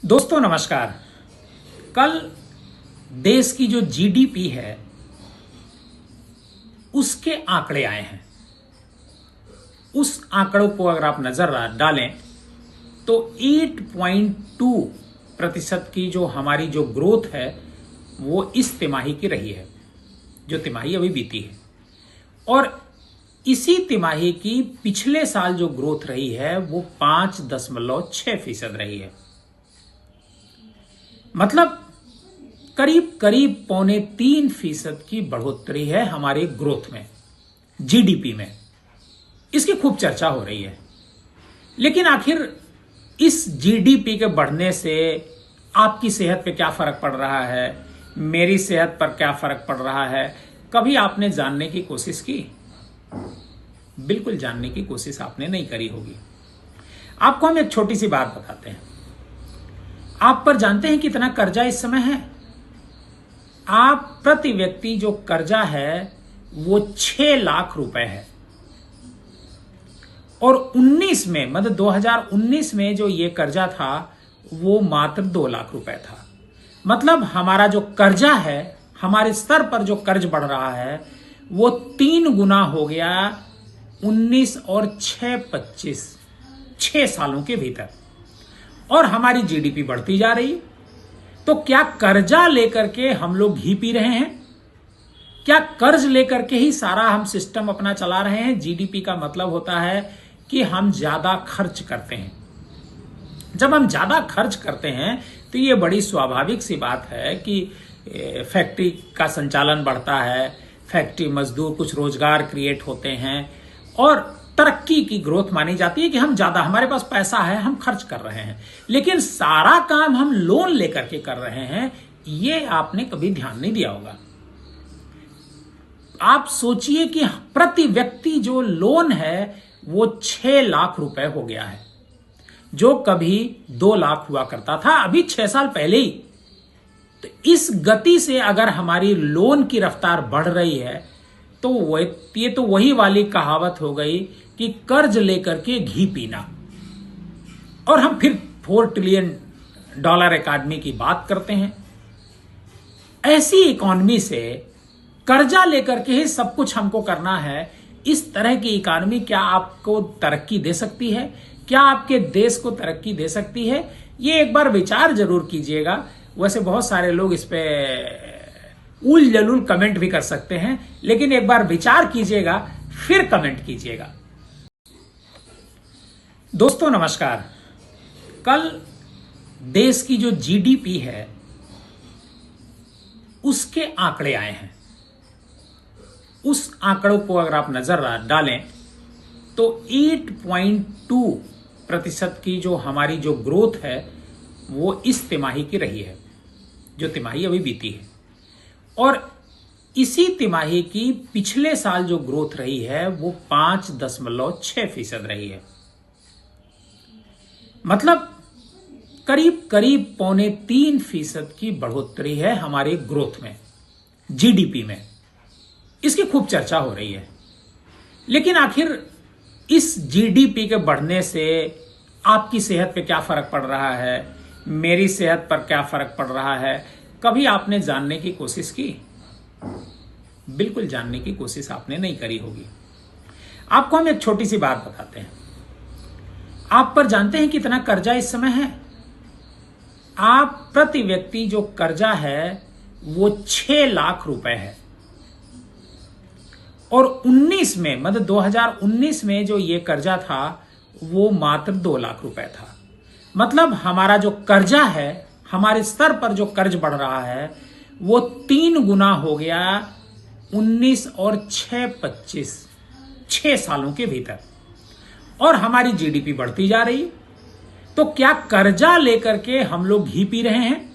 दोस्तों नमस्कार। कल देश की जो जीडीपी है उसके आंकड़े आए हैं। उस आंकड़ों को अगर आप नजर डालें तो 8.2% की जो हमारी जो ग्रोथ है वो इस तिमाही की रही है, जो तिमाही अभी बीती है। और इसी तिमाही की पिछले साल जो ग्रोथ रही है वो 5.6% रही है। मतलब करीब करीब 2.75% की बढ़ोतरी है हमारे ग्रोथ में, जीडीपी में। इसकी खूब चर्चा हो रही है। लेकिन आखिर इस जीडीपी के बढ़ने से आपकी सेहत पे क्या फर्क पड़ रहा है, मेरी सेहत पर क्या फर्क पड़ रहा है, कभी आपने जानने की कोशिश की? बिल्कुल जानने की कोशिश आपने नहीं करी होगी। आपको हम एक छोटी सी बात बताते हैं। आप पर जानते हैं कितना कर्जा इस समय है? आप प्रति व्यक्ति जो कर्जा है वो 6 लाख रुपए है। और 19 में मतलब 2019 में जो ये कर्जा था वो मात्र 2 लाख रुपए था। मतलब हमारा जो कर्जा है, हमारे स्तर पर जो कर्ज बढ़ रहा है वो 3 गुना हो गया 19 और 6 सालों के भीतर। और हमारी जीडीपी बढ़ती जा रही है। तो क्या कर्जा लेकर के हम लोग घी पी रहे हैं? क्या कर्ज लेकर के ही सारा हम सिस्टम अपना चला रहे हैं? जीडीपी का मतलब होता है कि हम ज्यादा खर्च करते हैं। जब हम ज्यादा खर्च करते हैं तो ये बड़ी स्वाभाविक सी बात है कि फैक्ट्री का संचालन बढ़ता है, फैक्ट्री मजदूर कुछ रोजगार क्रिएट होते हैं और तरक्की की ग्रोथ मानी जाती है कि हम ज्यादा, हमारे पास पैसा है, हम खर्च कर रहे हैं। लेकिन सारा काम हम लोन लेकर के कर रहे हैं, ये आपने कभी ध्यान नहीं दिया होगा। आप सोचिए कि प्रति व्यक्ति जो लोन है वो 6 लाख रुपए हो गया है, जो कभी 2 लाख हुआ करता था अभी 6 साल पहले ही। तो इस गति से अगर हमारी लोन की रफ्तार बढ़ रही है तो ये तो वही वाली कहावत हो गई कि कर्ज लेकर के घी पीना। और हम फिर $4 ट्रिलियन इकॉनमी की बात करते हैं। ऐसी इकॉनमी से कर्जा लेकर के ही सब कुछ हमको करना है। इस तरह की इकॉनमी क्या आपको तरक्की दे सकती है? क्या आपके देश को तरक्की दे सकती है? ये एक बार विचार जरूर कीजिएगा। वैसे बहुत सारे लोग इस पे उल जलूल कमेंट भी कर सकते हैं, लेकिन एक बार विचार कीजिएगा फिर कमेंट कीजिएगा। दोस्तों नमस्कार। कल देश की जो जीडीपी है उसके आंकड़े आए हैं। उस आंकड़ों को अगर आप नजर डालें तो 8.2% की जो हमारी जो ग्रोथ है वो इस तिमाही की रही है, जो तिमाही अभी बीती है। और इसी तिमाही की पिछले साल जो ग्रोथ रही है वो 5.6% रही है। मतलब करीब करीब 2.75% की बढ़ोतरी है हमारे ग्रोथ में, जीडीपी में। इसकी खूब चर्चा हो रही है। लेकिन आखिर इस जीडीपी के बढ़ने से आपकी सेहत पे क्या फर्क पड़ रहा है, मेरी सेहत पर क्या फर्क पड़ रहा है, कभी आपने जानने की कोशिश की? बिल्कुल जानने की कोशिश आपने नहीं करी होगी। आपको हम एक छोटी सी बात बताते हैं। आप पर जानते हैं कितना कर्जा इस समय है? आप प्रति व्यक्ति जो कर्जा है वो 6 लाख रुपए है। और 19 में मतलब 2019 में जो ये कर्जा था वो मात्र 2 लाख रुपए था। मतलब हमारा जो कर्जा है, हमारे स्तर पर जो कर्ज बढ़ रहा है वो 3 गुना हो गया 19 और 6 सालों के भीतर। और हमारी जीडीपी बढ़ती जा रही है। तो क्या कर्जा लेकर के हम लोग घी पी रहे हैं?